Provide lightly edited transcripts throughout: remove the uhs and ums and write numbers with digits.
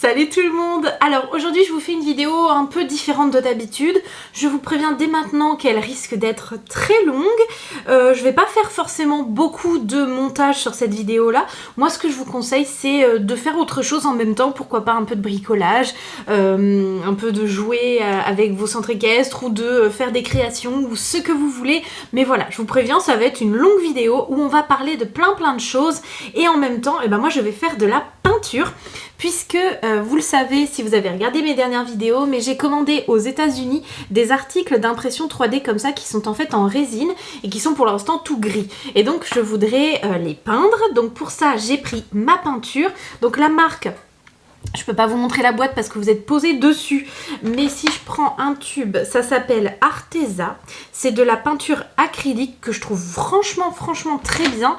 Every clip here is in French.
Salut tout le monde! Alors aujourd'hui je vous fais une vidéo un peu différente de d'habitude. Je vous préviens dès maintenant qu'elle risque d'être très longue. Je vais pas faire forcément beaucoup de montage sur cette vidéo là. Moi ce que je vous conseille c'est de faire autre chose en même temps. Pourquoi pas un peu de bricolage, un peu de jouer avec vos centres équestres ou de faire des créations ou ce que vous voulez. Mais voilà, je vous préviens, ça va être une longue vidéo où on va parler de plein de choses et en même temps, moi je vais faire de la peinture. Puisque vous le savez si vous avez regardé mes dernières vidéos, mais j'ai commandé aux États-Unis des articles d'impression 3D comme ça qui sont en fait en résine et qui sont pour l'instant tout gris. Et donc je voudrais les peindre. Donc pour ça j'ai pris ma peinture. Donc la marque, je peux pas vous montrer la boîte parce que vous êtes posé dessus, mais si je prends un tube, ça s'appelle Arteza. C'est de la peinture acrylique que je trouve franchement très bien.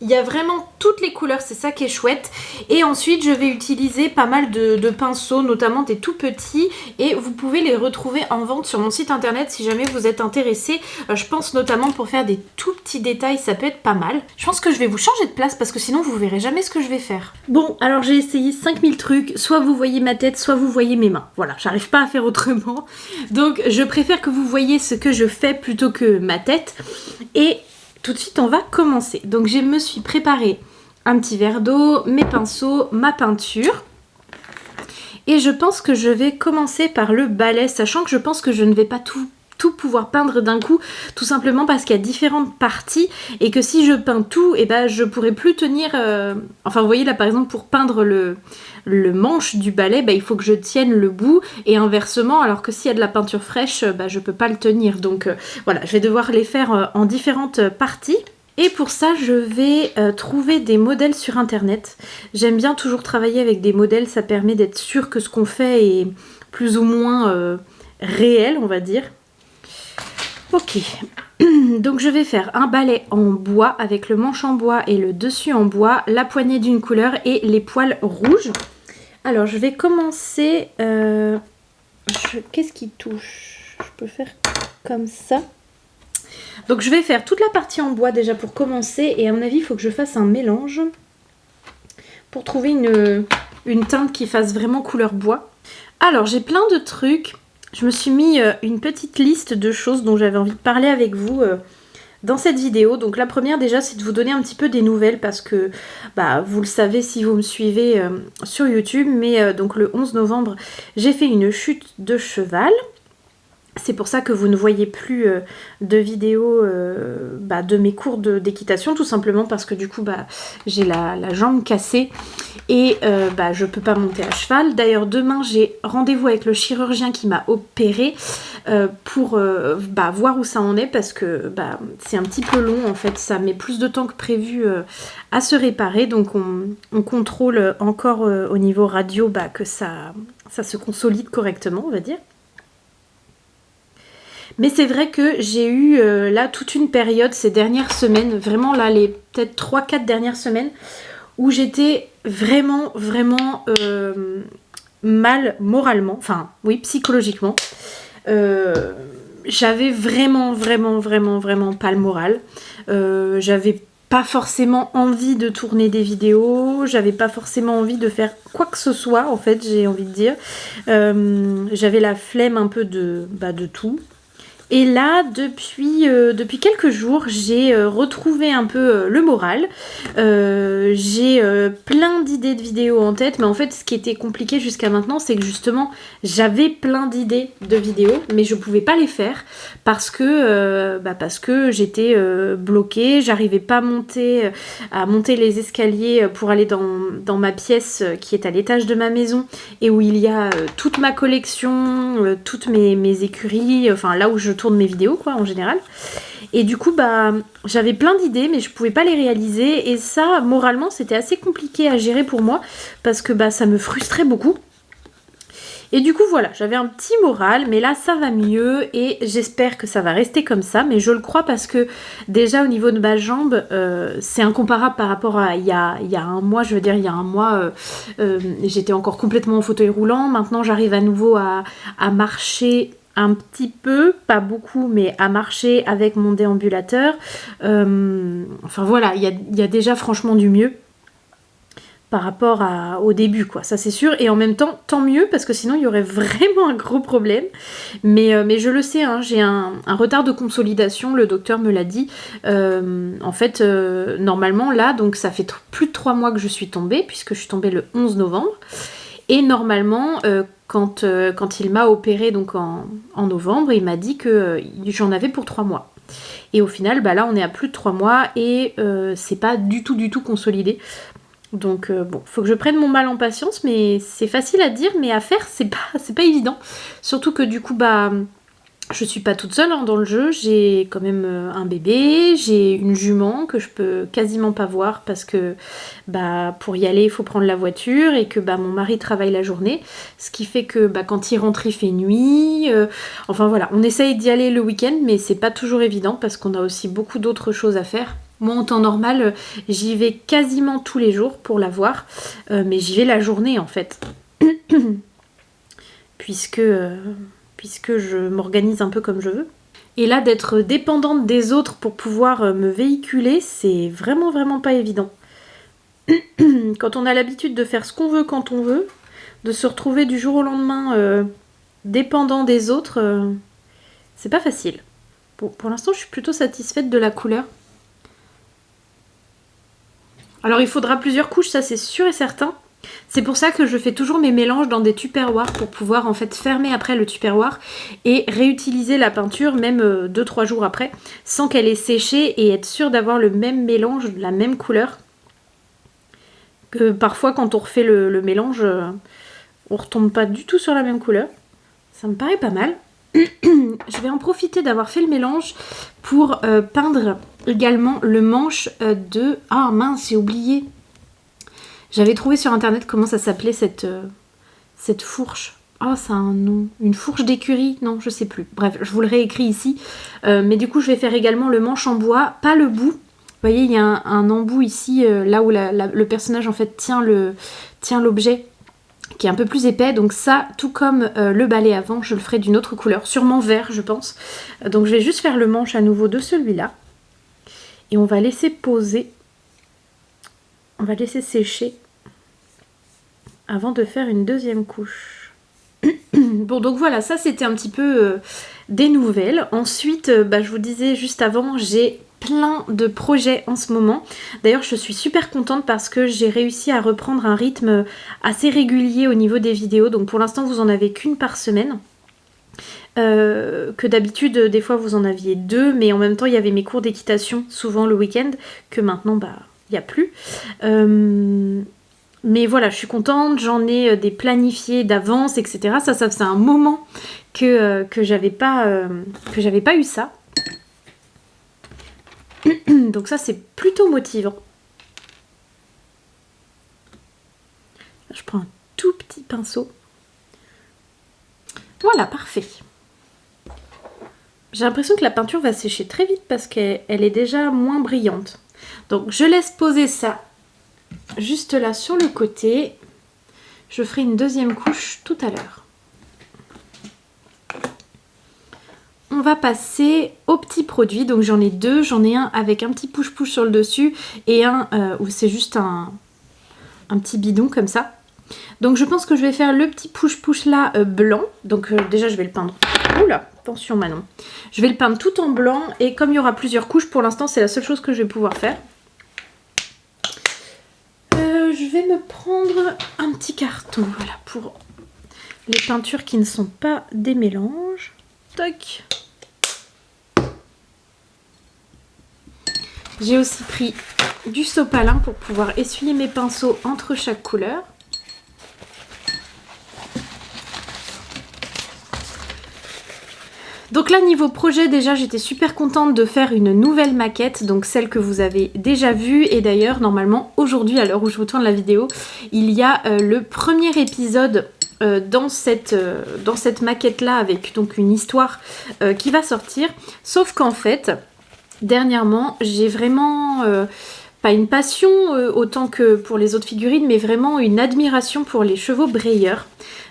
Il y a vraiment toutes les couleurs, c'est ça qui est chouette. Et ensuite, je vais utiliser pas mal de pinceaux, notamment des tout petits. Et vous pouvez les retrouver en vente sur mon site internet si jamais vous êtes intéressé. Je pense notamment pour faire des tout petits détails, ça peut être pas mal. Je pense que je vais vous changer de place parce que sinon vous verrez jamais ce que je vais faire. Bon, alors j'ai essayé 5000 trucs. Soit vous voyez ma tête, soit vous voyez mes mains. Voilà, j'arrive pas à faire autrement. Donc je préfère que vous voyez ce que je fais plutôt que ma tête. Et tout de suite, on va commencer. Donc, je me suis préparé un petit verre d'eau, mes pinceaux, ma peinture. Et je pense que je vais commencer par le balai, sachant que je pense que je ne vais pas tout pouvoir peindre d'un coup, tout simplement parce qu'il y a différentes parties et que si je peins tout, je pourrais plus tenir... Enfin, vous voyez là, par exemple, pour peindre le manche du balai, il faut que je tienne le bout et inversement, alors que s'il y a de la peinture fraîche, je peux pas le tenir. Donc voilà, je vais devoir les faire en différentes parties. Et pour ça, je vais trouver des modèles sur internet. J'aime bien toujours travailler avec des modèles, ça permet d'être sûr que ce qu'on fait est plus ou moins réel, on va dire. Ok, donc je vais faire un balai en bois avec le manche en bois et le dessus en bois, la poignée d'une couleur et les poils rouges. Alors je vais commencer... Qu'est-ce qui touche? Je peux faire comme ça. Donc je vais faire toute la partie en bois déjà pour commencer et à mon avis il faut que je fasse un mélange pour trouver une teinte qui fasse vraiment couleur bois. Alors j'ai plein de trucs. Je me suis mis une petite liste de choses dont j'avais envie de parler avec vous dans cette vidéo. Donc la première déjà c'est de vous donner un petit peu des nouvelles parce que vous le savez si vous me suivez sur YouTube. Mais donc le 11 novembre j'ai fait une chute de cheval. C'est pour ça que vous ne voyez plus de vidéos de mes cours d'équitation, tout simplement parce que du coup j'ai la jambe cassée et je peux pas monter à cheval. D'ailleurs demain j'ai rendez-vous avec le chirurgien qui m'a opéré pour voir où ça en est parce que c'est un petit peu long en fait, ça met plus de temps que prévu à se réparer, donc on contrôle encore au niveau radio que ça se consolide correctement, on va dire. Mais c'est vrai que j'ai eu là toute une période ces dernières semaines, vraiment là les peut-être 3-4 dernières semaines, où j'étais vraiment mal moralement, enfin oui psychologiquement. J'avais vraiment pas le moral. J'avais pas forcément envie de tourner des vidéos, j'avais pas forcément envie de faire quoi que ce soit en fait, j'ai envie de dire. J'avais la flemme un peu de tout. Et là, depuis quelques jours, j'ai retrouvé un peu le moral. J'ai plein d'idées de vidéos en tête, mais en fait, ce qui était compliqué jusqu'à maintenant, c'est que justement, j'avais plein d'idées de vidéos, mais je pouvais pas les faire parce que j'étais bloquée, j'arrivais pas à monter les escaliers pour aller dans ma pièce qui est à l'étage de ma maison et où il y a toute ma collection, toutes mes écuries, enfin là où je tourne mes vidéos quoi en général. Et du coup j'avais plein d'idées mais je pouvais pas les réaliser et ça moralement c'était assez compliqué à gérer pour moi parce que ça me frustrait beaucoup. Et du coup voilà, j'avais un petit moral, mais là ça va mieux et j'espère que ça va rester comme ça, mais je le crois parce que déjà au niveau de ma jambe, c'est incomparable par rapport à il y a un mois, je veux dire il y a un mois, j'étais encore complètement en fauteuil roulant, maintenant j'arrive à nouveau à marcher un petit peu, pas beaucoup, mais à marcher avec mon déambulateur. Enfin voilà, il y a déjà franchement du mieux. par rapport au début, quoi, ça c'est sûr. Et en même temps, tant mieux, parce que sinon il y aurait vraiment un gros problème. Mais je le sais, hein, j'ai un retard de consolidation, le docteur me l'a dit. En fait, normalement là, donc ça fait plus de 3 mois que je suis tombée, puisque je suis tombée le 11 novembre. Et normalement, quand il m'a opérée donc en novembre, il m'a dit que j'en avais pour 3 mois. Et au final, bah là on est à plus de 3 mois et c'est pas du tout consolidé. Donc bon, faut que je prenne mon mal en patience, mais c'est facile à dire, mais à faire c'est pas évident. Surtout que du coup bah je suis pas toute seule hein, dans le jeu, j'ai quand même un bébé, j'ai une jument que je peux quasiment pas voir parce que bah pour y aller il faut prendre la voiture et que bah mon mari travaille la journée, ce qui fait que bah quand il rentre il fait nuit, enfin voilà, on essaye d'y aller le week-end mais c'est pas toujours évident parce qu'on a aussi beaucoup d'autres choses à faire. Moi en temps normal j'y vais quasiment tous les jours pour la voir, mais j'y vais la journée en fait puisque je m'organise un peu comme je veux. Et là, d'être dépendante des autres pour pouvoir me véhiculer, c'est vraiment pas évident. Quand on a l'habitude de faire ce qu'on veut quand on veut, de se retrouver du jour au lendemain dépendant des autres, c'est pas facile. Bon, pour l'instant, je suis plutôt satisfaite de la couleur. Alors, il faudra plusieurs couches, ça c'est sûr et certain. C'est pour ça que je fais toujours mes mélanges dans des tupperwares pour pouvoir en fait fermer après le tupperware et réutiliser la peinture même 2-3 jours après sans qu'elle ait séché et être sûre d'avoir le même mélange, la même couleur. Que parfois quand on refait le mélange, on retombe pas du tout sur la même couleur. Ça me paraît pas mal. Je vais en profiter d'avoir fait le mélange pour peindre également le manche de... Ah mince, j'ai oublié. J'avais trouvé sur internet comment ça s'appelait cette fourche. Oh, ça a un nom. Une fourche d'écurie? Non, je sais plus. Bref, je vous le réécris ici. Mais du coup, je vais faire également le manche en bois, pas le bout. Vous voyez, il y a un embout ici, là où le personnage en fait tient l'objet, qui est un peu plus épais. Donc ça, tout comme le balai avant, je le ferai d'une autre couleur. Sûrement vert, je pense. Donc je vais juste faire le manche à nouveau de celui-là. Et on va laisser poser. On va laisser sécher avant de faire une deuxième couche. Bon, donc voilà, ça c'était un petit peu des nouvelles. Ensuite, je vous disais juste avant, j'ai plein de projets en ce moment. D'ailleurs, je suis super contente parce que j'ai réussi à reprendre un rythme assez régulier au niveau des vidéos. Donc pour l'instant, vous en avez qu'une par semaine. Que d'habitude, des fois, vous en aviez 2. Mais en même temps, il y avait mes cours d'équitation, souvent le week-end, que maintenant, il n'y a plus. Mais voilà, je suis contente, j'en ai des planifiés d'avance, etc. Ça c'est un moment que j'avais pas eu ça. Donc ça, c'est plutôt motivant. Je prends un tout petit pinceau. Voilà, parfait. J'ai l'impression que la peinture va sécher très vite parce qu'elle est déjà moins brillante. Donc je laisse poser ça juste là sur le côté. Je ferai une deuxième couche tout à l'heure. On va passer aux petits produits. Donc j'en ai 2. J'en ai un avec un petit push-push sur le dessus et un où c'est juste un petit bidon comme ça. Donc je pense que je vais faire le petit push-push là blanc. Donc déjà je vais le peindre. Oula, attention Manon. Je vais le peindre tout en blanc et comme il y aura plusieurs couches, pour l'instant c'est la seule chose que je vais pouvoir faire. Je vais me prendre un petit carton, voilà, pour les peintures qui ne sont pas des mélanges. Toc. J'ai aussi pris du sopalin pour pouvoir essuyer mes pinceaux entre chaque couleur. Donc là, niveau projet, déjà j'étais super contente de faire une nouvelle maquette, donc celle que vous avez déjà vue. Et d'ailleurs, normalement, aujourd'hui, à l'heure où je vous tourne la vidéo, il y a le premier épisode dans cette maquette-là, avec donc une histoire qui va sortir. Sauf qu'en fait, dernièrement, j'ai vraiment... pas une passion autant que pour les autres figurines, mais vraiment une admiration pour les chevaux Breyer.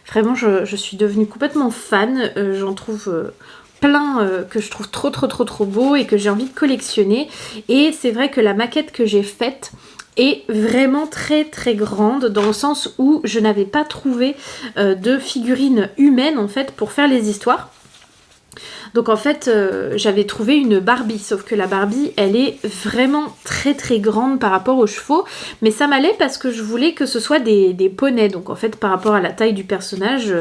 Vraiment, je suis devenue complètement fan. J'en trouve... plein que je trouve trop beau et que j'ai envie de collectionner. Et c'est vrai que la maquette que j'ai faite est vraiment très très grande, dans le sens où je n'avais pas trouvé de figurines humaines en fait pour faire les histoires. Donc en fait j'avais trouvé une Barbie, sauf que la Barbie elle est vraiment très très grande par rapport aux chevaux, mais ça m'allait parce que je voulais que ce soit des poneys, donc en fait par rapport à la taille du personnage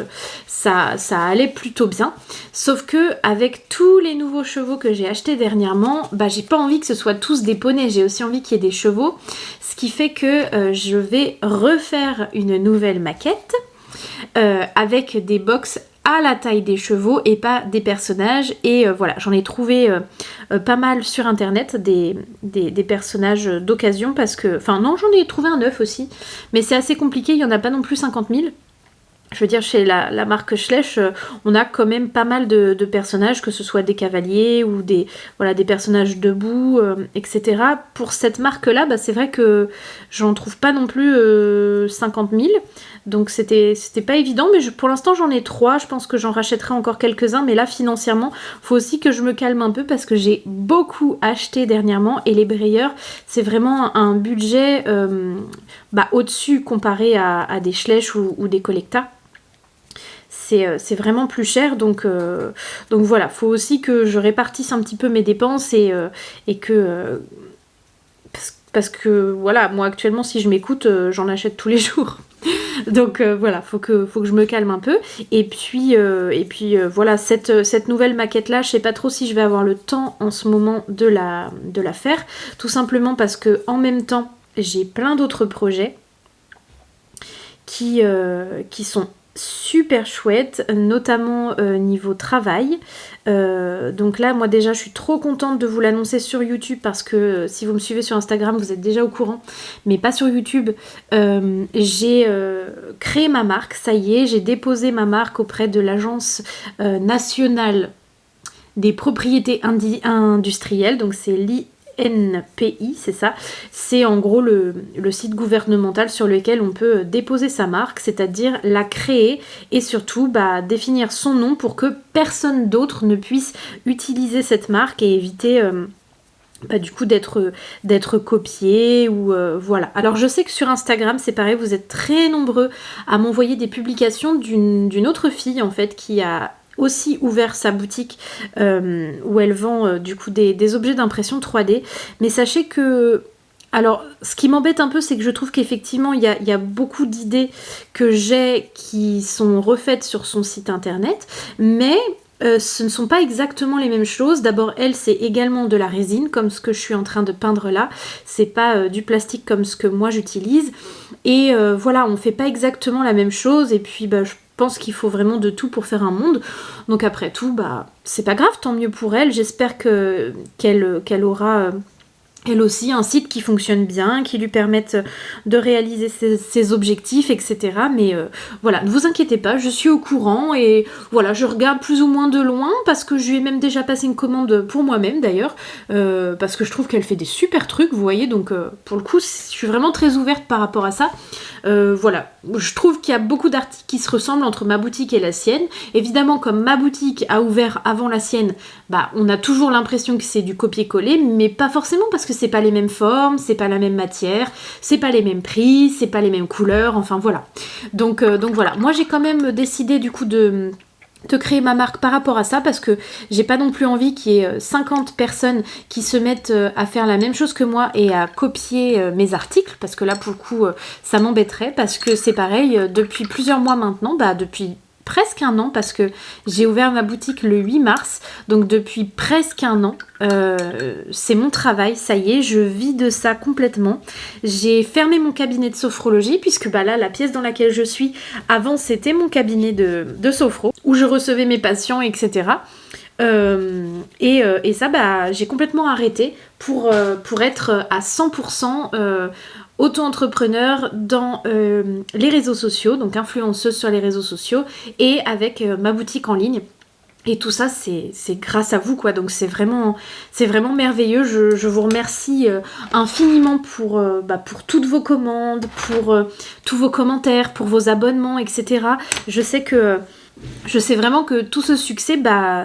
ça allait plutôt bien, sauf que avec tous les nouveaux chevaux que j'ai achetés dernièrement, bah j'ai pas envie que ce soit tous des poneys, j'ai aussi envie qu'il y ait des chevaux, ce qui fait que je vais refaire une nouvelle maquette avec des box à la taille des chevaux et pas des personnages, et voilà, j'en ai trouvé pas mal sur internet des personnages d'occasion, parce que, enfin non, j'en ai trouvé un neuf aussi, mais c'est assez compliqué, il n'y en a pas non plus 50 000. Je veux dire, chez la marque Schleich, on a quand même pas mal de personnages, que ce soit des cavaliers ou des personnages debout, etc. Pour cette marque-là, bah, c'est vrai que j'en trouve pas non plus 50 000. Donc c'était pas évident, mais pour l'instant j'en ai 3. Je pense que j'en rachèterai encore quelques-uns, mais là financièrement, faut aussi que je me calme un peu parce que j'ai beaucoup acheté dernièrement, et les Breyer, c'est vraiment un budget au-dessus comparé à des Schleich ou des Collecta. C'est vraiment plus cher, donc voilà, faut aussi que je répartisse un petit peu mes dépenses, et que parce que voilà, moi actuellement si je m'écoute, j'en achète tous les jours. Donc voilà, faut que je me calme un peu. Et puis voilà, cette nouvelle maquette là, je sais pas trop si je vais avoir le temps en ce moment de la faire, tout simplement parce que en même temps j'ai plein d'autres projets qui sont super chouette, notamment niveau travail. Donc là, moi déjà, je suis trop contente de vous l'annoncer sur YouTube, parce que si vous me suivez sur Instagram, vous êtes déjà au courant, mais pas sur YouTube. J'ai créé ma marque, ça y est, j'ai déposé ma marque auprès de l'Agence nationale des propriétés industrielles, donc c'est l'INPI, c'est ça. C'est en gros le site gouvernemental sur lequel on peut déposer sa marque, c'est-à-dire la créer et surtout définir son nom pour que personne d'autre ne puisse utiliser cette marque et éviter du coup d'être copié ou voilà. Alors je sais que sur Instagram c'est pareil, vous êtes très nombreux à m'envoyer des publications d'une autre fille en fait qui a aussi ouvert sa boutique où elle vend du coup des objets d'impression 3D, mais sachez que, alors ce qui m'embête un peu, c'est que je trouve qu'effectivement il y a beaucoup d'idées que j'ai qui sont refaites sur son site internet, mais ce ne sont pas exactement les mêmes choses. D'abord, elle, c'est également de la résine, comme ce que je suis en train de peindre là. C'est pas du plastique comme ce que moi j'utilise. Et voilà, on fait pas exactement la même chose. Et puis, je pense qu'il faut vraiment de tout pour faire un monde. Donc après tout, c'est pas grave, tant mieux pour elle. J'espère qu'elle aura elle aussi un site qui fonctionne bien, qui lui permette de réaliser ses objectifs, etc. Mais voilà, ne vous inquiétez pas, je suis au courant, et voilà, je regarde plus ou moins de loin, parce que je lui ai même déjà passé une commande pour moi-même d'ailleurs, parce que je trouve qu'elle fait des super trucs, vous voyez, donc pour le coup, je suis vraiment très ouverte par rapport à ça. Voilà, je trouve qu'il y a beaucoup d'articles qui se ressemblent entre ma boutique et la sienne. Évidemment, comme ma boutique a ouvert avant la sienne, on a toujours l'impression que c'est du copier-coller, mais pas forcément, parce que c'est pas les mêmes formes, c'est pas la même matière, c'est pas les mêmes prix, c'est pas les mêmes couleurs, enfin voilà. Donc voilà, moi j'ai quand même décidé du coup de créer ma marque par rapport à ça, parce que j'ai pas non plus envie qu'il y ait 50 personnes qui se mettent à faire la même chose que moi et à copier mes articles, parce que là pour le coup ça m'embêterait, parce que c'est pareil, depuis plusieurs mois maintenant, depuis presque un an, parce que j'ai ouvert ma boutique le 8 mars, donc depuis presque un an, c'est mon travail, ça y est, je vis de ça complètement. J'ai fermé mon cabinet de sophrologie, puisque là, la pièce dans laquelle je suis, avant c'était mon cabinet de sophro, où je recevais mes patients, etc. Et ça, j'ai complètement arrêté pour être à 100% auto-entrepreneur dans les réseaux sociaux, donc influenceuse sur les réseaux sociaux, et avec ma boutique en ligne. Et tout ça, c'est grâce à vous, quoi. Donc c'est vraiment merveilleux. Je vous remercie infiniment pour toutes vos commandes, pour tous vos commentaires, pour vos abonnements, etc. Je sais que Je sais vraiment que tout ce succès,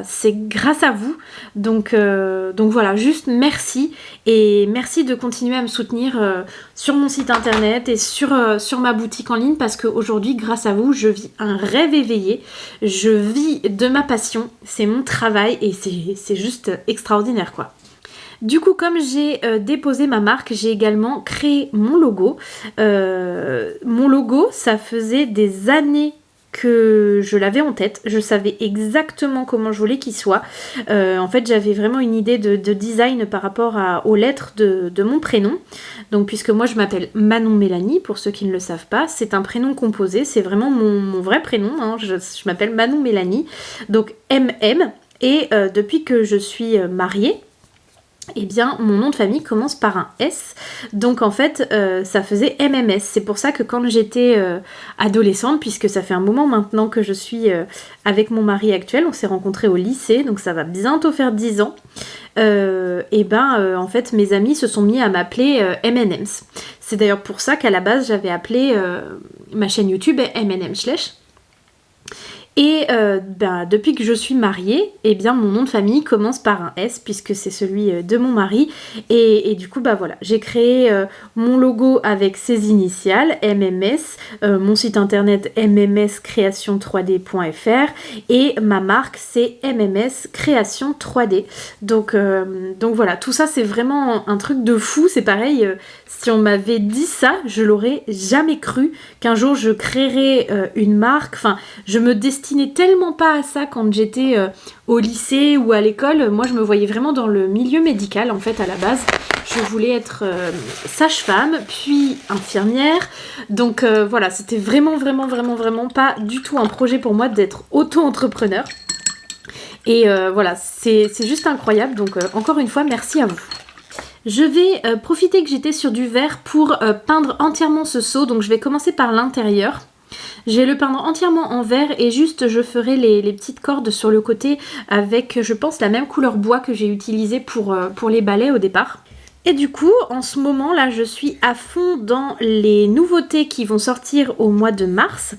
c'est grâce à vous. Donc voilà, juste merci. Et merci de continuer à me soutenir sur mon site internet et sur ma boutique en ligne. Parce qu'aujourd'hui, grâce à vous, je vis un rêve éveillé. Je vis de ma passion. C'est mon travail et c'est juste extraordinaire, quoi. Du coup, comme j'ai déposé ma marque, j'ai également créé mon logo. Mon logo, ça faisait des années que je l'avais en tête, je savais exactement comment je voulais qu'il soit. En fait, j'avais vraiment une idée de design par rapport aux lettres de mon prénom. Donc, puisque moi je m'appelle Manon Mélanie, pour ceux qui ne le savent pas, c'est un prénom composé, c'est vraiment mon vrai prénom, hein. Je m'appelle Manon Mélanie, donc MM. Et depuis que je suis mariée, eh bien, mon nom de famille commence par un S, donc en fait, ça faisait MMS. C'est pour ça que quand j'étais adolescente, puisque ça fait un moment maintenant que je suis avec mon mari actuel, on s'est rencontrés au lycée, donc ça va bientôt faire 10 ans, en fait, mes amis se sont mis à m'appeler M&M's. C'est d'ailleurs pour ça qu'à la base, j'avais appelé ma chaîne YouTube M&M Schleich. Et depuis que je suis mariée, eh bien mon nom de famille commence par un S puisque c'est celui de mon mari. Et du coup, voilà, j'ai créé mon logo avec ses initiales, MMS, mon site internet mmscreation3d.fr et ma marque c'est MMS Création 3D. Donc voilà, tout ça c'est vraiment un truc de fou. C'est pareil, si on m'avait dit ça, je l'aurais jamais cru qu'un jour je créerais une marque. Enfin, je me destinais tellement pas à ça quand j'étais au lycée ou à l'école. Moi je me voyais vraiment dans le milieu médical en fait à la base. Je voulais être sage-femme puis infirmière. Donc voilà, c'était vraiment pas du tout un projet pour moi d'être auto-entrepreneur. Et voilà, c'est juste incroyable. Donc encore une fois, merci à vous. Je vais profiter que j'étais sur du verre pour peindre entièrement ce seau. Donc je vais commencer par l'intérieur. Je vais le peindre entièrement en vert et juste je ferai les petites cordes sur le côté avec, je pense, la même couleur bois que j'ai utilisée pour les balais au départ. Et du coup, en ce moment là, je suis à fond dans les nouveautés qui vont sortir au mois de mars,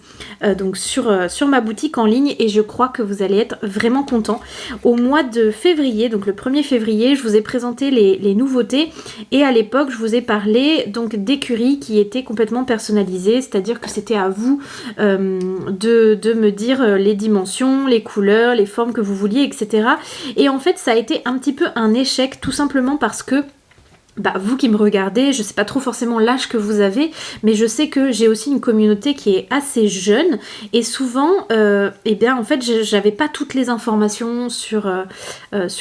donc sur ma boutique en ligne, et je crois que vous allez être vraiment contents. Au mois de février, donc le 1er février, je vous ai présenté les nouveautés, et à l'époque, je vous ai parlé donc d'écuries qui étaient complètement personnalisées, c'est-à-dire que c'était à vous de me dire les dimensions, les couleurs, les formes que vous vouliez, etc. Et en fait, ça a été un petit peu un échec, tout simplement parce que vous qui me regardez, je sais pas trop forcément l'âge que vous avez, mais je sais que j'ai aussi une communauté qui est assez jeune et souvent, en fait, j'avais pas toutes les informations sur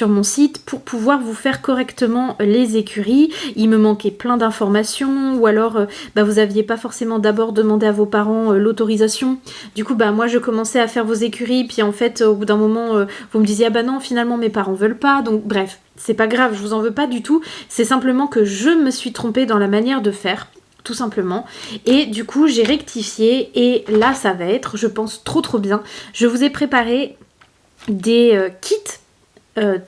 mon site pour pouvoir vous faire correctement les écuries. Il me manquait plein d'informations ou alors vous aviez pas forcément d'abord demandé à vos parents l'autorisation. Du coup, moi je commençais à faire vos écuries, puis en fait, au bout d'un moment, vous me disiez ah non, finalement mes parents veulent pas, donc bref. C'est pas grave, je vous en veux pas du tout, c'est simplement que je me suis trompée dans la manière de faire, tout simplement, et du coup j'ai rectifié, et là ça va être, je pense, trop bien. Je vous ai préparé des kits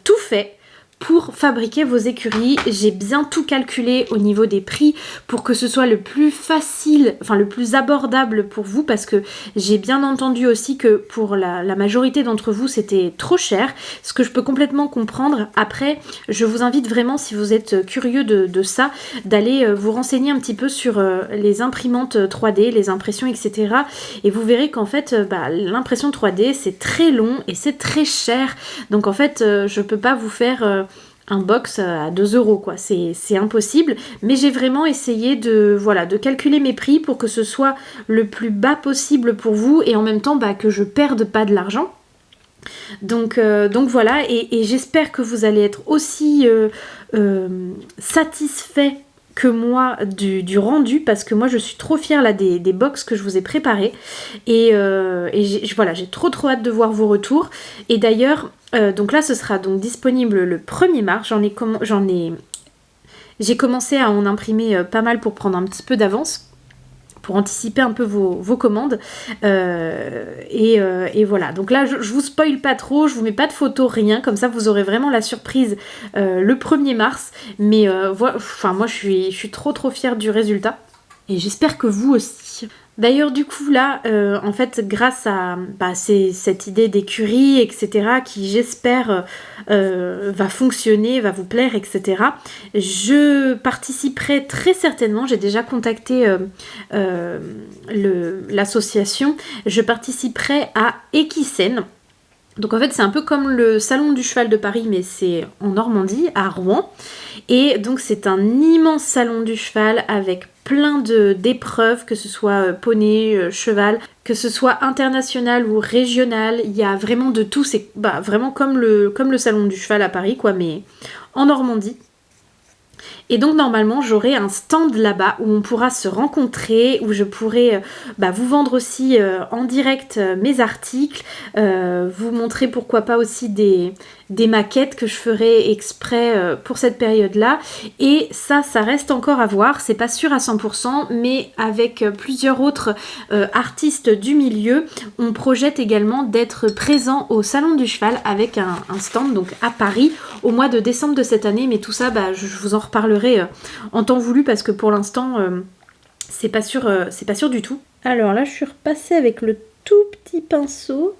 tout faits pour fabriquer vos écuries. J'ai bien tout calculé au niveau des prix pour que ce soit le plus facile, enfin le plus abordable pour vous, parce que j'ai bien entendu aussi que pour la majorité d'entre vous c'était trop cher, ce que je peux complètement comprendre. Après, je vous invite vraiment, si vous êtes curieux de ça, d'aller vous renseigner un petit peu sur les imprimantes 3D, les impressions, etc. Et vous verrez qu'en fait l'impression 3D c'est très long et c'est très cher, donc en fait je peux pas vous faire un box à 2 € quoi, c'est impossible, mais j'ai vraiment essayé de calculer mes prix pour que ce soit le plus bas possible pour vous et en même temps que je perde pas de l'argent. Donc voilà, et j'espère que vous allez être aussi satisfait que moi du rendu, parce que moi je suis trop fière là des box que je vous ai préparées et j'ai trop hâte de voir vos retours. Et d'ailleurs donc là ce sera donc disponible le 1er mars. J'ai commencé à en imprimer pas mal pour prendre un petit peu d'avance, pour anticiper un peu vos commandes, et voilà. Donc là je vous spoil pas trop, je vous mets pas de photos, rien, comme ça vous aurez vraiment la surprise le 1er mars, mais moi je suis trop fière du résultat et j'espère que vous aussi. D'ailleurs du coup là, en fait grâce à cette idée d'écurie, etc. qui j'espère va fonctionner, va vous plaire, etc. Je participerai très certainement, j'ai déjà contacté l'association, je participerai à Equisen. Donc en fait c'est un peu comme le salon du cheval de Paris mais c'est en Normandie, à Rouen. Et donc c'est un immense salon du cheval avec plein d'épreuves, que ce soit poney, cheval, que ce soit international ou régional, il y a vraiment de tout, c'est vraiment comme le salon du cheval à Paris quoi, mais en Normandie. Et donc normalement j'aurai un stand là-bas où on pourra se rencontrer, où je pourrai vous vendre aussi en direct mes articles, vous montrer pourquoi pas aussi des maquettes que je ferai exprès pour cette période-là. Et ça reste encore à voir, c'est pas sûr à 100%, mais avec plusieurs autres artistes du milieu, on projette également d'être présent au Salon du Cheval avec un stand donc à Paris au mois de décembre de cette année, mais tout ça je vous en reparlerai en temps voulu parce que pour l'instant c'est pas sûr du tout. Alors là je suis repassée avec le tout petit pinceau.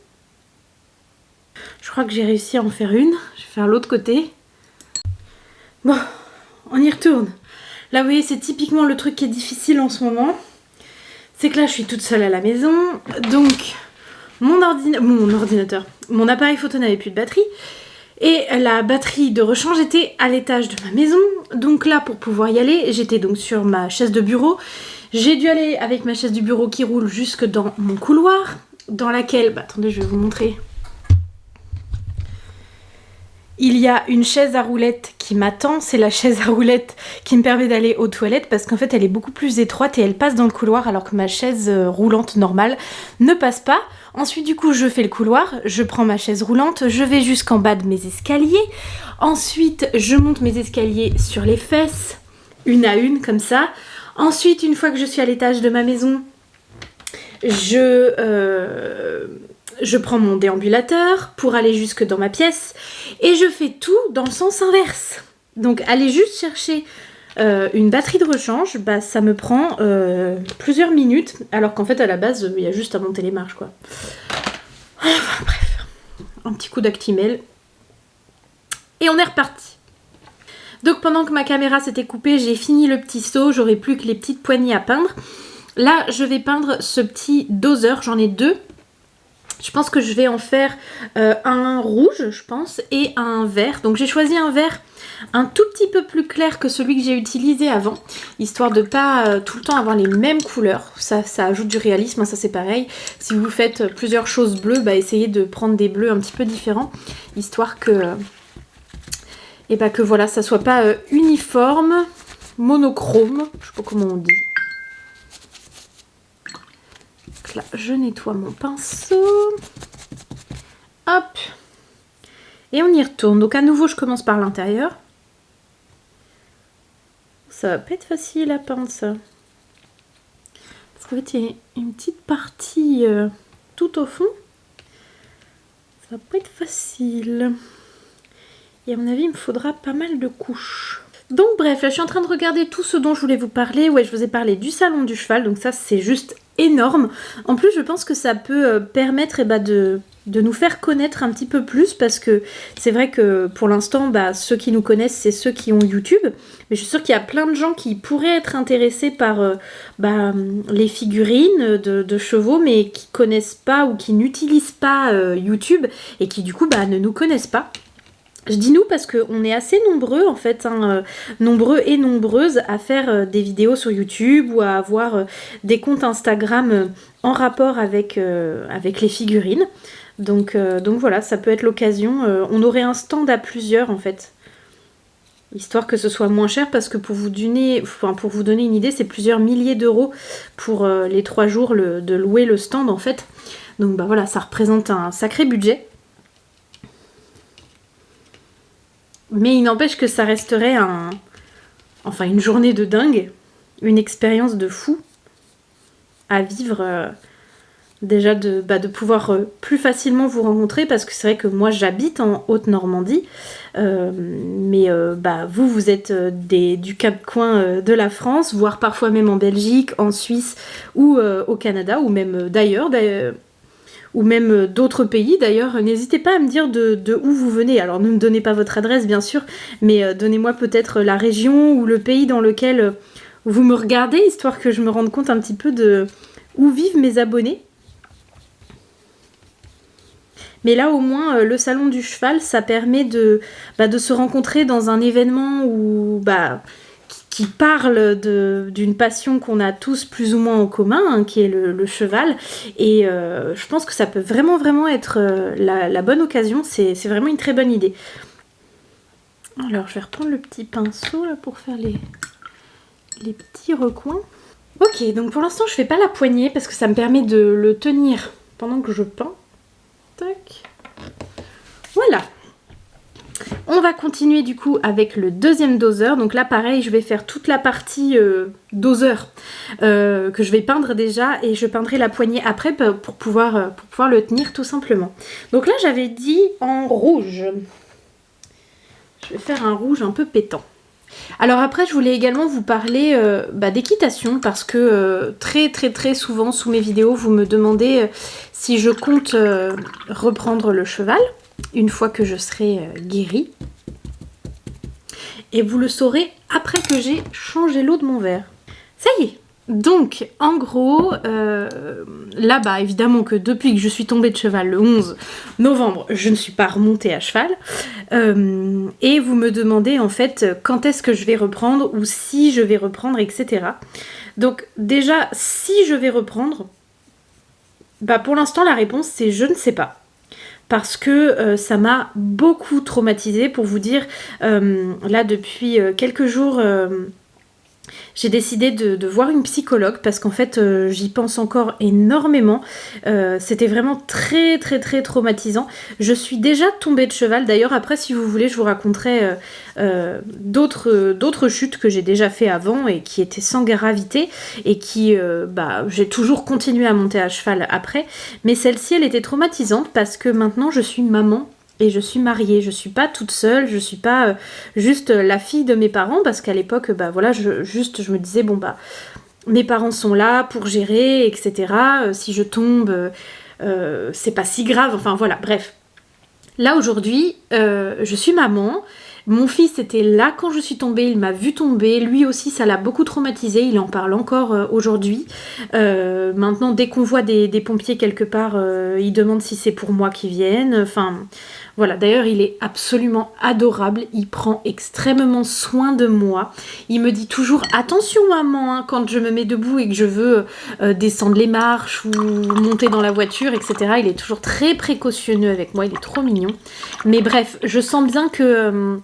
Je crois que j'ai réussi à en faire une. Je vais faire l'autre côté. Bon, on y retourne. Là vous voyez c'est typiquement le truc qui est difficile en ce moment. C'est que là je suis toute seule à la maison. Donc mon ordinateur, mon appareil photo n'avait plus de batterie. Et la batterie de rechange était à l'étage de ma maison. Donc là, pour pouvoir y aller, j'étais donc sur ma chaise de bureau. J'ai dû aller avec ma chaise du bureau qui roule jusque dans mon couloir, dans laquelle... attendez, je vais vous montrer. Il y a une chaise à roulettes qui m'attend. C'est la chaise à roulettes qui me permet d'aller aux toilettes parce qu'en fait, elle est beaucoup plus étroite et elle passe dans le couloir alors que ma chaise roulante normale ne passe pas. Ensuite, du coup, je fais le couloir, je prends ma chaise roulante, je vais jusqu'en bas de mes escaliers. Ensuite, je monte mes escaliers sur les fesses, une à une, comme ça. Ensuite, une fois que je suis à l'étage de ma maison, je prends mon déambulateur pour aller jusque dans ma pièce. Et je fais tout dans le sens inverse. Donc, aller juste chercher une batterie de rechange, ça me prend plusieurs minutes, alors qu'en fait à la base il y a juste à monter les marches quoi. Enfin, bref, un petit coup d'actimel et on est reparti. Donc pendant que ma caméra s'était coupée, j'ai fini le petit seau, j'aurai plus que les petites poignées à peindre. Là je vais peindre ce petit doseur, j'en ai deux. Je pense que je vais en faire un rouge, je pense, et un vert. Donc j'ai choisi un vert un tout petit peu plus clair que celui que j'ai utilisé avant, histoire de pas tout le temps avoir les mêmes couleurs. Ça ajoute du réalisme, ça c'est pareil. Si vous faites plusieurs choses bleues, essayez de prendre des bleus un petit peu différents, histoire que, que voilà, ça soit pas uniforme, monochrome, je sais pas comment on dit. Là, je nettoie mon pinceau. Hop. Et on y retourne. Donc à nouveau, je commence par l'intérieur. Ça va pas être facile à peindre, ça. Parce qu'en fait, il y a une petite partie tout au fond. Ça va pas être facile. Et à mon avis, il me faudra pas mal de couches. Donc bref, là je suis en train de regarder tout ce dont je voulais vous parler. Ouais, je vous ai parlé du salon du cheval, donc ça c'est juste énorme. En plus je pense que ça peut permettre de nous faire connaître un petit peu plus, parce que c'est vrai que pour l'instant ceux qui nous connaissent c'est ceux qui ont YouTube, mais je suis sûre qu'il y a plein de gens qui pourraient être intéressés par les figurines de chevaux, mais qui connaissent pas ou qui n'utilisent pas YouTube et qui du coup ne nous connaissent pas. Je dis nous parce qu'on est assez nombreux en fait, nombreux et nombreuses à faire des vidéos sur YouTube ou à avoir des comptes Instagram en rapport avec les figurines. Donc voilà, ça peut être l'occasion. On aurait un stand à plusieurs en fait, histoire que ce soit moins cher, parce que pour vous donner une idée, c'est plusieurs milliers d'euros pour les 3 jours de louer le stand en fait. Donc voilà, ça représente un sacré budget. Mais il n'empêche que ça resterait une journée de dingue, une expérience de fou à vivre déjà de pouvoir plus facilement vous rencontrer, parce que c'est vrai que moi j'habite en Haute-Normandie, mais vous êtes du quatre coins de la France, voire parfois même en Belgique, en Suisse ou au Canada, ou même d'ailleurs, ou même d'autres pays d'ailleurs. N'hésitez pas à me dire de où vous venez. Alors ne me donnez pas votre adresse bien sûr, mais donnez-moi peut-être la région ou le pays dans lequel vous me regardez, histoire que je me rende compte un petit peu de où vivent mes abonnés. Mais là au moins le salon du cheval, ça permet de se rencontrer dans un événement où qui parle d'une passion qu'on a tous plus ou moins en commun, hein, qui est le cheval. Et je pense que ça peut vraiment être la bonne occasion. C'est vraiment une très bonne idée. Alors je vais reprendre le petit pinceau là pour faire les petits recoins. Ok, donc pour l'instant je fais pas la poignée parce que ça me permet de le tenir pendant que je peins. Tac. Voilà. On va continuer du coup avec le deuxième doseur. Donc là pareil, je vais faire toute la partie doseur que je vais peindre déjà, et je peindrai la poignée après pour pouvoir le tenir tout simplement. Donc là j'avais dit en rouge. Je vais faire un rouge un peu pétant. Alors après je voulais également vous parler d'équitation, parce que très souvent sous mes vidéos vous me demandez si je compte reprendre le cheval une fois que je serai guérie. Et vous le saurez après que j'ai changé l'eau de mon verre. Ça y est. Donc, en gros, là, évidemment que depuis que je suis tombée de cheval le 11 novembre, je ne suis pas remontée à cheval. Et vous me demandez, en fait, quand est-ce que je vais reprendre, ou si je vais reprendre, etc. Donc, déjà, si je vais reprendre, pour l'instant, la réponse, c'est je ne sais pas. Parce que ça m'a beaucoup traumatisée, pour vous dire. Là, depuis quelques jours... j'ai décidé de voir une psychologue, parce qu'en fait j'y pense encore énormément. C'était vraiment très traumatisant. Je suis déjà tombée de cheval. D'ailleurs après, si vous voulez, je vous raconterai d'autres chutes que j'ai déjà fait avant et qui étaient sans gravité, et qui j'ai toujours continué à monter à cheval après. Mais celle-ci, elle était traumatisante parce que maintenant je suis maman. Et je suis mariée, je suis pas toute seule, je suis pas juste la fille de mes parents, parce qu'à l'époque, je me disais, mes parents sont là pour gérer, etc. Si je tombe, c'est pas si grave, enfin voilà, bref. Là aujourd'hui, je suis maman. Mon fils était là quand je suis tombée, il m'a vu tomber, lui aussi ça l'a beaucoup traumatisé, il en parle encore aujourd'hui. Maintenant, dès qu'on voit des pompiers quelque part, il demande si c'est pour moi qu'ils viennent, enfin... Voilà, d'ailleurs il est absolument adorable, il prend extrêmement soin de moi. Il me dit toujours attention maman, hein, quand je me mets debout et que je veux descendre les marches ou monter dans la voiture, etc. Il est toujours très précautionneux avec moi, il est trop mignon. Mais bref, je sens bien que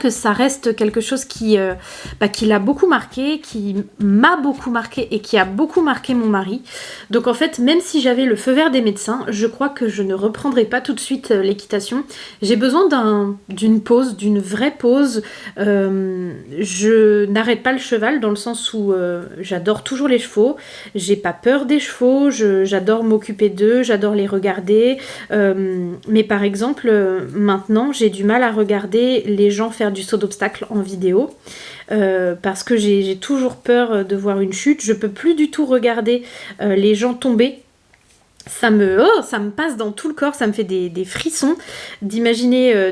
ça reste quelque chose qui l'a beaucoup marqué, qui m'a beaucoup marqué et qui a beaucoup marqué mon mari. Donc en fait, même si j'avais le feu vert des médecins, je crois que je ne reprendrai pas tout de suite l'équitation. J'ai besoin d'une pause, d'une vraie pause. Je n'arrête pas le cheval dans le sens où j'adore toujours les chevaux, j'ai pas peur des chevaux, j'adore m'occuper d'eux, j'adore les regarder. Mais par exemple, maintenant, j'ai du mal à regarder les gens faire du saut d'obstacle en vidéo, parce que j'ai toujours peur de voir une chute. Je peux plus du tout regarder les gens tomber. Ça me passe dans tout le corps, ça me fait des frissons d'imaginer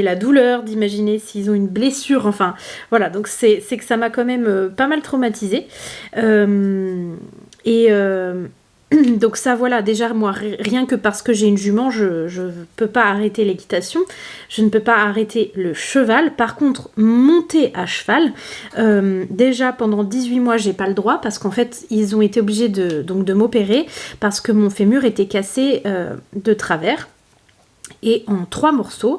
la douleur, d'imaginer s'ils ont une blessure, enfin voilà, donc c'est que ça m'a quand même pas mal traumatisée. Donc ça, voilà, déjà moi, rien que parce que j'ai une jument, je peux pas arrêter l'équitation, je ne peux pas arrêter le cheval. Par contre, monter à cheval, déjà pendant 18 mois j'ai pas le droit, parce qu'en fait ils ont été obligés de m'opérer parce que mon fémur était cassé de travers et en 3 morceaux.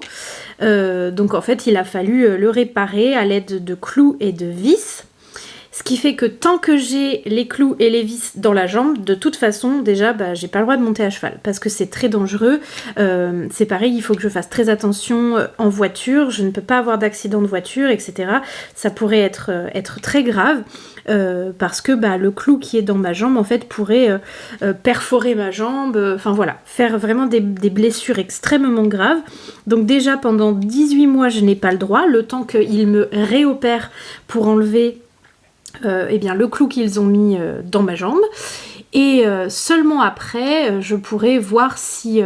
Donc en fait il a fallu le réparer à l'aide de clous et de vis. Ce qui fait que tant que j'ai les clous et les vis dans la jambe, de toute façon, déjà, j'ai pas le droit de monter à cheval parce que c'est très dangereux. C'est pareil, il faut que je fasse très attention en voiture. Je ne peux pas avoir d'accident de voiture, etc. Ça pourrait être très grave. Parce que le clou qui est dans ma jambe en fait pourrait perforer ma jambe, faire vraiment des blessures extrêmement graves. Donc déjà pendant 18 mois je n'ai pas le droit, le temps qu'ils me réopèrent pour enlever le clou qu'ils ont mis dans ma jambe. Et seulement après, je pourrai voir si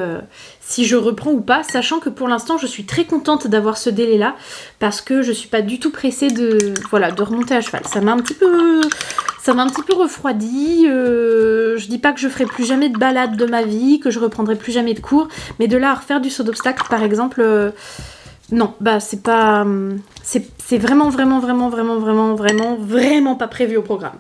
je reprends ou pas, sachant que pour l'instant, je suis très contente d'avoir ce délai-là, parce que je suis pas du tout pressée de remonter à cheval. Ça m'a un petit peu refroidi. Je dis pas que je ferai plus jamais de balade de ma vie, que je reprendrai plus jamais de cours, mais de là à refaire du saut d'obstacle, par exemple, non, c'est pas... C'est vraiment pas prévu au programme.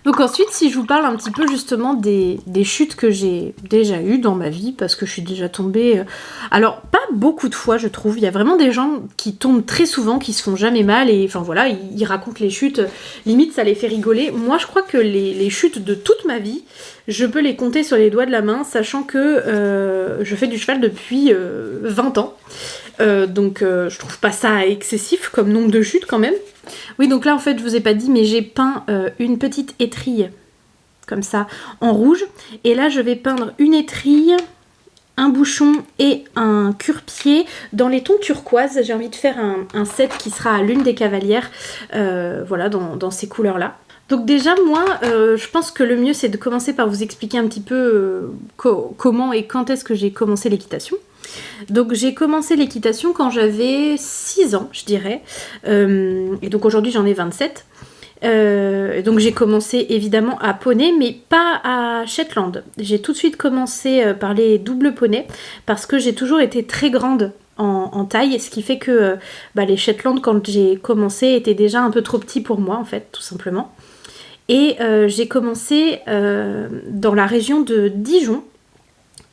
Donc ensuite, si je vous parle un petit peu justement des chutes que j'ai déjà eues dans ma vie, parce que je suis déjà tombée... Alors, pas beaucoup de fois, je trouve. Il y a vraiment des gens qui tombent très souvent, qui se font jamais mal, et ils racontent les chutes. Limite, ça les fait rigoler. Moi, je crois que les chutes de toute ma vie, je peux les compter sur les doigts de la main, sachant que je fais du cheval depuis 20 ans. Donc, je trouve pas ça excessif comme nombre de chutes quand même. Oui, donc là en fait je vous ai pas dit, mais j'ai peint une petite étrille comme ça en rouge, et là je vais peindre une étrille, un bouchon et un cure-pied dans les tons turquoise. J'ai envie de faire un set qui sera à l'une des cavalières, dans ces couleurs là. Donc déjà moi je pense que le mieux c'est de commencer par vous expliquer un petit peu comment et quand est-ce que j'ai commencé l'équitation. Donc j'ai commencé l'équitation quand j'avais 6 ans, je dirais, et donc aujourd'hui j'en ai 27. Donc j'ai commencé évidemment à poney, mais pas à Shetland. J'ai tout de suite commencé par les doubles poneys, parce que j'ai toujours été très grande en taille, ce qui fait que les Shetland, quand j'ai commencé, étaient déjà un peu trop petits pour moi en fait, tout simplement. Et j'ai commencé dans la région de Dijon,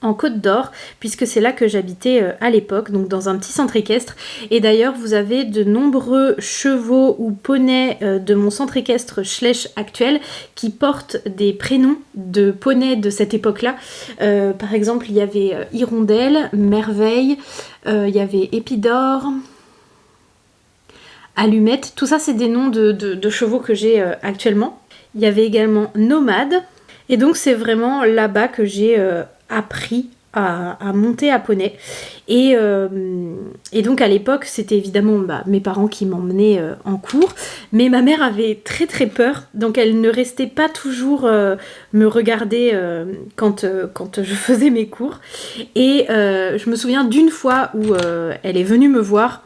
en Côte d'Or, puisque c'est là que j'habitais à l'époque, donc dans un petit centre équestre. Et d'ailleurs, vous avez de nombreux chevaux ou poneys de mon centre équestre Schleich actuel qui portent des prénoms de poneys de cette époque-là. Par exemple, il y avait Hirondelle, Merveille, il y avait Épidore, Allumette. Tout ça, c'est des noms de chevaux que j'ai actuellement. Il y avait également Nomade. Et donc, c'est vraiment là-bas que j'ai appris à monter à poney. Et donc à l'époque c'était évidemment mes parents qui m'emmenaient en cours, mais ma mère avait très très peur, donc elle ne restait pas toujours me regarder quand je faisais mes cours. Et je me souviens d'une fois où elle est venue me voir,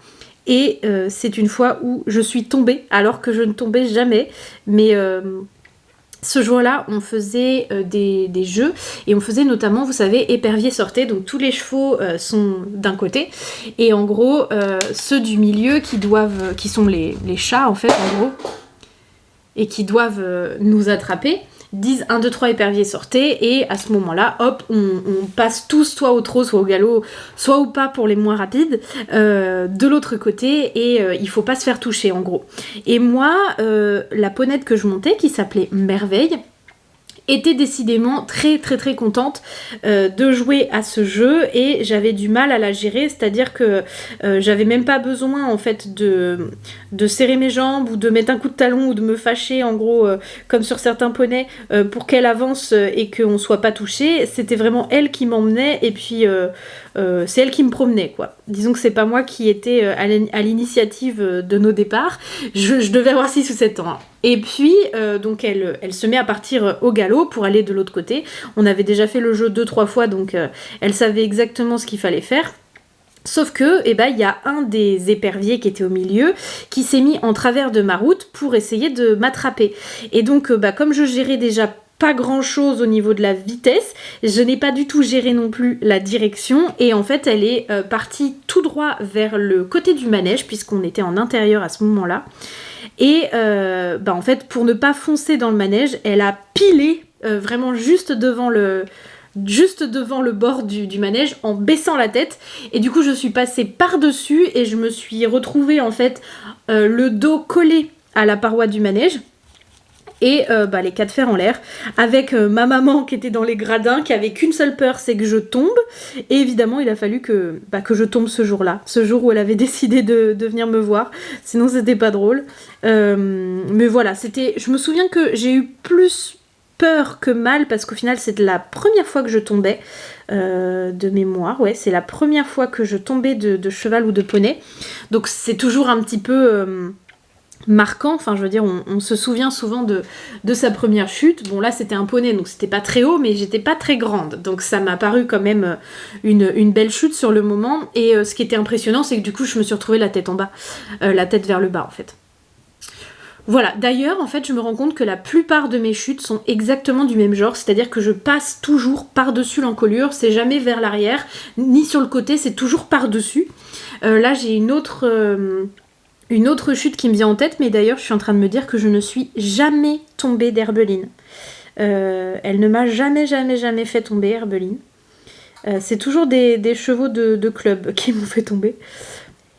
et c'est une fois où je suis tombée alors que je ne tombais jamais, mais ce jour-là, on faisait des jeux, et on faisait notamment, vous savez, épervier sortez, donc tous les chevaux sont d'un côté, et en gros, ceux du milieu qui sont les chats en fait, en gros, et qui doivent nous attraper, disent 1, 2, 3 épervier sortez, et à ce moment-là, hop, on passe tous soit au trot, soit au galop, soit au pas pour les moins rapides, de l'autre côté, et il faut pas se faire toucher en gros. Et moi, la ponette que je montais, qui s'appelait Merveille, était décidément très très très contente de jouer à ce jeu, et j'avais du mal à la gérer, c'est-à-dire que j'avais même pas besoin en fait de serrer mes jambes ou de mettre un coup de talon ou de me fâcher en gros comme sur certains poneys pour qu'elle avance et qu'on soit pas touché. C'était vraiment elle qui m'emmenait, et puis c'est elle qui me promenait quoi. Disons que c'est pas moi qui étais à l'initiative de nos départs. Je devais avoir 6 ou 7 ans hein. Et puis donc elle se met à partir au galop pour aller de l'autre côté. On avait déjà fait le jeu 2-3 fois, donc elle savait exactement ce qu'il fallait faire. Sauf que, il y a un des éperviers qui était au milieu qui s'est mis en travers de ma route pour essayer de m'attraper. Et donc, comme je gérais déjà pas grand chose au niveau de la vitesse, je n'ai pas du tout géré non plus la direction, et en fait elle est partie tout droit vers le côté du manège, puisqu'on était en intérieur à ce moment-là. Et en fait, pour ne pas foncer dans le manège, elle a pilé vraiment juste devant le bord du manège en baissant la tête, et du coup je suis passée par-dessus et je me suis retrouvée en fait le dos collé à la paroi du manège, et les 4 fers en l'air, avec ma maman qui était dans les gradins, qui avait qu'une seule peur, c'est que je tombe, et évidemment il a fallu que je tombe ce jour-là, ce jour où elle avait décidé de venir me voir, sinon c'était pas drôle. Mais voilà, je me souviens que j'ai eu plus peur que mal, parce qu'au final c'était la première fois que je tombais, de mémoire, ouais, c'est la première fois que je tombais de cheval ou de poney, donc c'est toujours un petit peu marquant, enfin je veux dire on se souvient souvent de sa première chute. Bon là c'était un poney donc c'était pas très haut, mais j'étais pas très grande, donc ça m'a paru quand même une belle chute sur le moment, et ce qui était impressionnant c'est que du coup je me suis retrouvée la tête en bas, la tête vers le bas en fait. Voilà, d'ailleurs en fait je me rends compte que la plupart de mes chutes sont exactement du même genre, c'est-à-dire que je passe toujours par-dessus l'encolure, c'est jamais vers l'arrière ni sur le côté, c'est toujours par-dessus. Là j'ai une autre chute qui me vient en tête, mais d'ailleurs je suis en train de me dire que je ne suis jamais tombée d'Herbeline. Elle ne m'a jamais fait tomber, Herbeline. C'est toujours des chevaux de club qui m'ont fait tomber.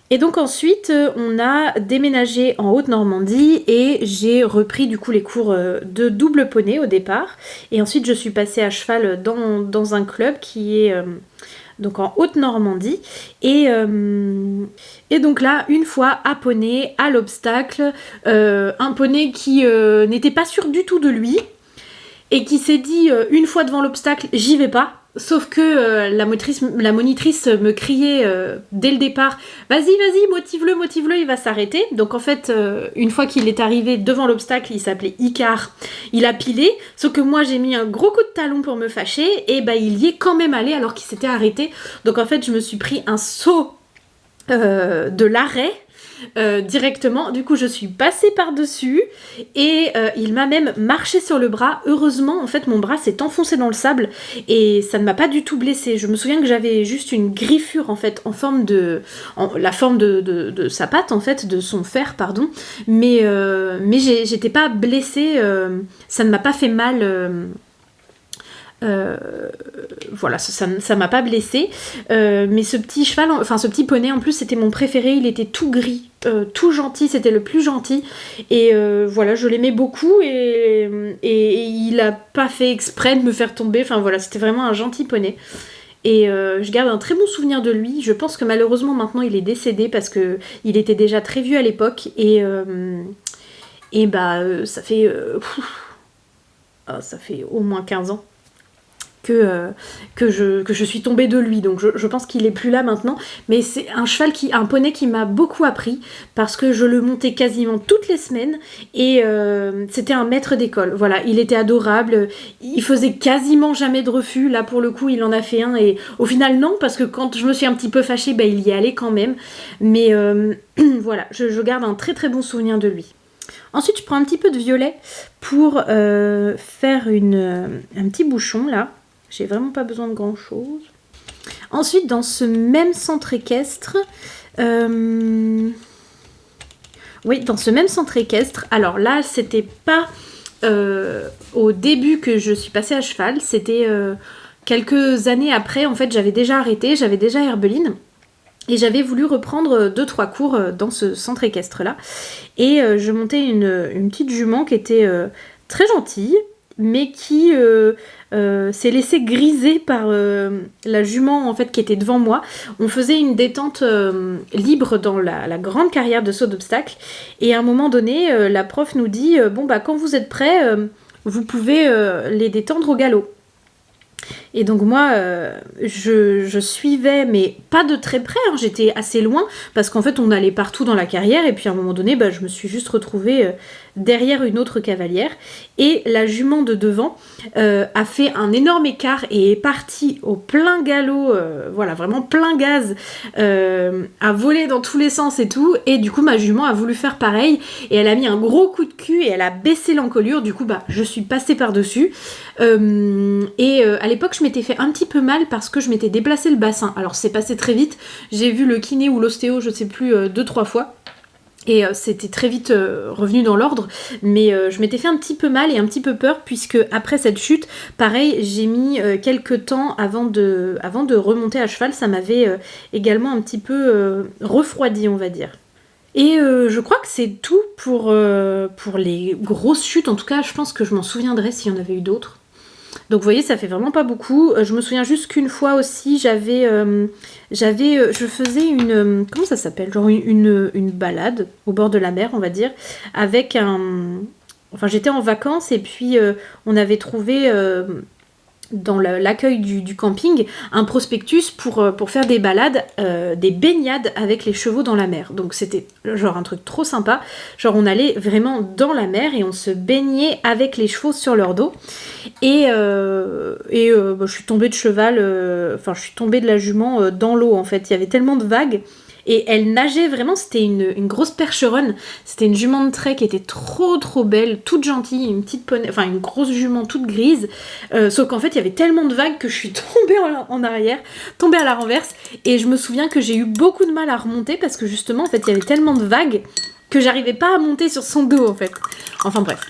Et donc ensuite on a déménagé en Haute-Normandie et j'ai repris du coup les cours de double poney au départ, et ensuite je suis passée à cheval dans un club qui est donc en Haute-Normandie, et donc là une fois à poney, à l'obstacle, un poney qui n'était pas sûr du tout de lui et qui s'est dit une fois devant l'obstacle j'y vais pas. Sauf que la monitrice me criait dès le départ « Vas-y, motive-le, il va s'arrêter ». Donc en fait, une fois qu'il est arrivé devant l'obstacle, il s'appelait Icar, il a pilé. Sauf que moi, j'ai mis un gros coup de talon pour me fâcher, et il y est quand même allé alors qu'il s'était arrêté. Donc en fait, je me suis pris un saut de l'arrêt, directement, du coup je suis passée par-dessus, et il m'a même marché sur le bras. Heureusement en fait mon bras s'est enfoncé dans le sable et ça ne m'a pas du tout blessée. Je me souviens que j'avais juste une griffure en fait la forme de sa patte en fait, de son fer pardon, mais j'étais pas blessée, ça ne m'a pas fait mal. Voilà, ça m'a pas blessée, mais ce petit cheval, enfin ce petit poney en plus c'était mon préféré, il était tout gris, tout gentil, c'était le plus gentil, et voilà, je l'aimais beaucoup, et il a pas fait exprès de me faire tomber, enfin voilà, c'était vraiment un gentil poney. Et je garde un très bon souvenir de lui. Je pense que malheureusement maintenant il est décédé parce que il était déjà très vieux à l'époque, et ça fait au moins 15 ans que je suis tombée de lui, donc je pense qu'il est plus là maintenant, mais c'est un poney qui m'a beaucoup appris, parce que je le montais quasiment toutes les semaines, et c'était un maître d'école, voilà, il était adorable, il faisait quasiment jamais de refus. Là pour le coup il en a fait un, et au final non, parce que quand je me suis un petit peu fâchée, il y allait quand même, mais voilà, je garde un très très bon souvenir de lui. Ensuite je prends un petit peu de violet pour faire un petit bouchon là. J'ai vraiment pas besoin de grand chose. Ensuite, dans ce même centre équestre, alors là, c'était pas au début que je suis passée à cheval, c'était quelques années après. En fait, j'avais déjà arrêté, j'avais déjà Herbeline, et j'avais voulu reprendre 2-3 cours dans ce centre équestre-là. Et je montais une petite jument qui était très gentille, mais qui s'est laissée griser par la jument en fait qui était devant moi. On faisait une détente libre dans la grande carrière de saut d'obstacle, et à un moment donné la prof nous dit quand vous êtes prêts, vous pouvez les détendre au galop. Et donc moi je suivais, mais pas de très près, hein, j'étais assez loin, parce qu'en fait on allait partout dans la carrière, et puis à un moment donné je me suis juste retrouvée derrière une autre cavalière, et la jument de devant a fait un énorme écart et est partie au plein galop, voilà, vraiment plein gaz, a volé dans tous les sens et tout, et du coup ma jument a voulu faire pareil, et elle a mis un gros coup de cul et elle a baissé l'encolure. Du coup je suis passée par dessus, et à l'époque je m'étais fait un petit peu mal parce que je m'étais déplacé le bassin. Alors c'est passé très vite, j'ai vu le kiné ou l'ostéo, je sais plus, 2-3 fois, et c'était très vite revenu dans l'ordre, mais je m'étais fait un petit peu mal et un petit peu peur, puisque après cette chute, pareil, j'ai mis quelques temps avant de remonter à cheval. Ça m'avait également un petit peu refroidi, on va dire. Et je crois que c'est tout pour les grosses chutes. En tout cas, je pense que je m'en souviendrai s'il y en avait eu d'autres. Donc vous voyez, ça fait vraiment pas beaucoup. Je me souviens juste qu'une fois aussi, je faisais une, comment ça s'appelle, genre une balade au bord de la mer, on va dire, avec enfin j'étais en vacances et puis on avait trouvé dans l'accueil du camping un prospectus pour faire des balades, des baignades avec les chevaux dans la mer. Donc c'était genre un truc trop sympa. Genre on allait vraiment dans la mer et on se baignait avec les chevaux sur leur dos. Et bah, je suis tombée de cheval, enfin je suis tombée de la jument dans l'eau en fait. Il y avait tellement de vagues. Et elle nageait vraiment, c'était une grosse percheronne. C'était une jument de trait qui était trop trop belle, toute gentille, une petite poney, enfin une grosse jument toute grise. Sauf qu'en fait, il y avait tellement de vagues que je suis tombée en arrière, tombée à la renverse. Et je me souviens que j'ai eu beaucoup de mal à remonter parce que justement, en fait, il y avait tellement de vagues que j'arrivais pas à monter sur son dos en fait. Enfin bref,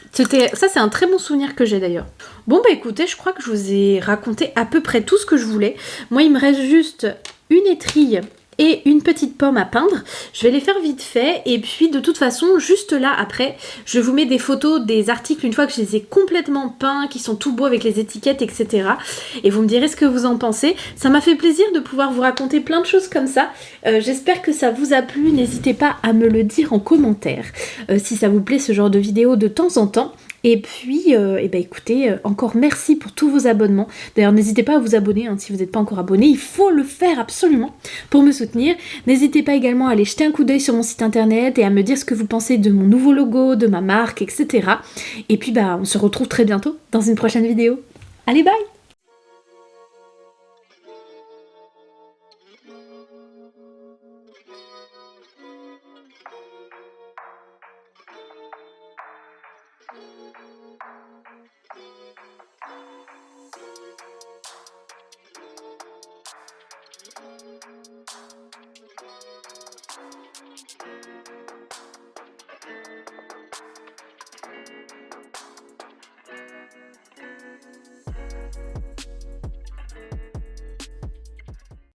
ça c'est un très bon souvenir que j'ai d'ailleurs. Bon bah écoutez, je crois que je vous ai raconté à peu près tout ce que je voulais. Moi il me reste juste une étrille et une petite pomme à peindre. Je vais les faire vite fait et puis de toute façon juste là après je vous mets des photos des articles une fois que je les ai complètement peints, qui sont tout beaux avec les étiquettes etc. Et vous me direz ce que vous en pensez. Ça m'a fait plaisir de pouvoir vous raconter plein de choses comme ça. J'espère que ça vous a plu, n'hésitez pas à me le dire en commentaire si ça vous plaît ce genre de vidéo de temps en temps. Et puis, eh ben écoutez, encore merci pour tous vos abonnements. D'ailleurs, n'hésitez pas à vous abonner hein, si vous n'êtes pas encore abonné. Il faut le faire absolument pour me soutenir. N'hésitez pas également à aller jeter un coup d'œil sur mon site internet et à me dire ce que vous pensez de mon nouveau logo, de ma marque, etc. Et puis, bah, on se retrouve très bientôt dans une prochaine vidéo. Allez, bye!